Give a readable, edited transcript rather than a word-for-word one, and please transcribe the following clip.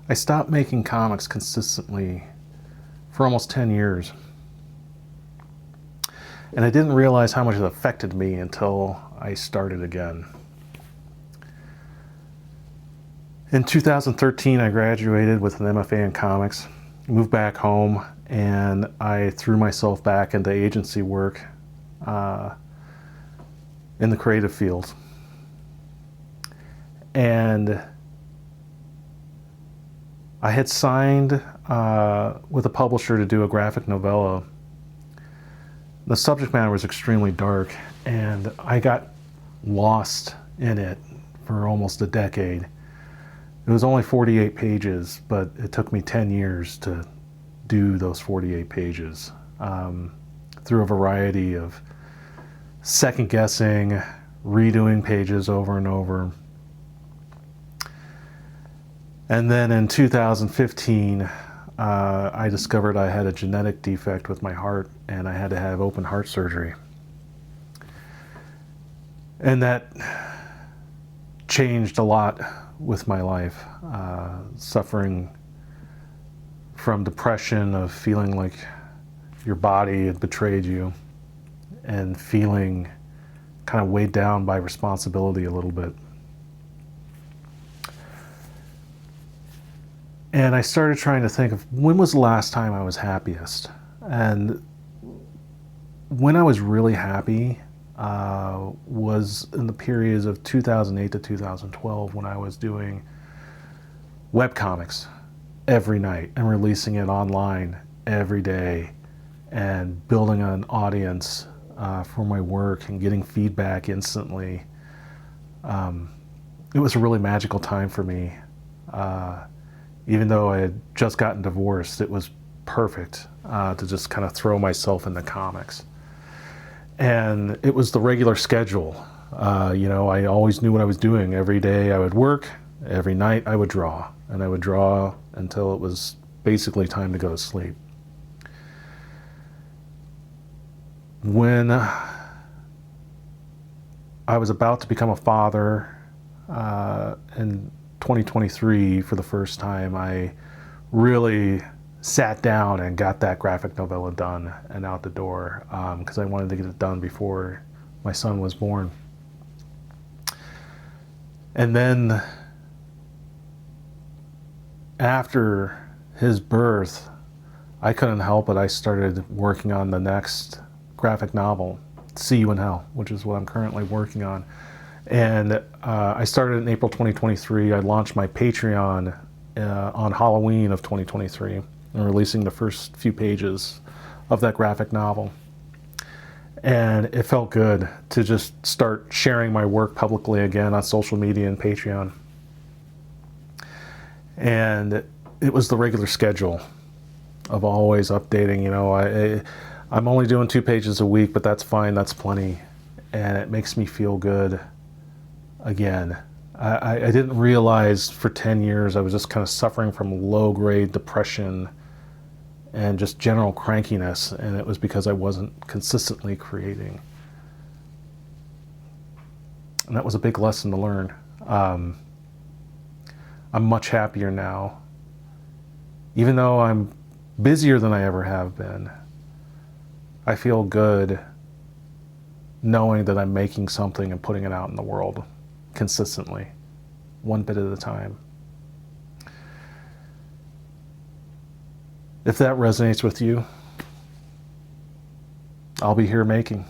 I stopped making comics consistently for almost 10 years. And I didn't realize how much it affected me until I started again. In 2013, I graduated with an MFA in comics, moved back home, and I threw myself back into agency work in the creative field. And I had signed with a publisher to do a graphic novella. The subject matter was extremely dark, and I got lost in it for almost a decade. It was only 48 pages, but it took me 10 years to do those 48 pages through a variety of second guessing, redoing pages over and over. And then in 2015, I discovered I had a genetic defect with my heart, and I had to have open heart surgery. And that changed a lot with my life, suffering from depression, of feeling like your body had betrayed you, and feeling kind of weighed down by responsibility a little bit. And I started trying to think of when was the last time I was happiest. And when I was really happy was in the periods of 2008 to 2012, when I was doing webcomics every night and releasing it online every day and building an audience for my work and getting feedback instantly. It was a really magical time for me. Even though I had just gotten divorced, it was perfect to just kind of throw myself into comics. And it was the regular schedule. I always knew what I was doing. Every day I would work, every night I would draw. And I would draw until it was basically time to go to sleep. When I was about to become a father in 2023, for the first time, I really sat down and got that graphic novella done and out the door, because I wanted to get it done before my son was born. And then after his birth, I couldn't help it. I started working on the next graphic novel, See You in Hell, which is what I'm currently working on. And I started in April 2023. I launched my Patreon on Halloween of 2023 and releasing the first few pages of that graphic novel. And it felt good to just start sharing my work publicly again on social media and Patreon. And it was the regular schedule of always updating. I'm only doing 2 pages a week, but that's fine, that's plenty. And it makes me feel good again. I didn't realize for 10 years I was just kind of suffering from low-grade depression and just general crankiness, and it was because I wasn't consistently creating. And that was a big lesson to learn. I'm much happier now. Even though I'm busier than I ever have been, I feel good knowing that I'm making something and putting it out in the world consistently, one bit at a time. If that resonates with you, I'll be here making.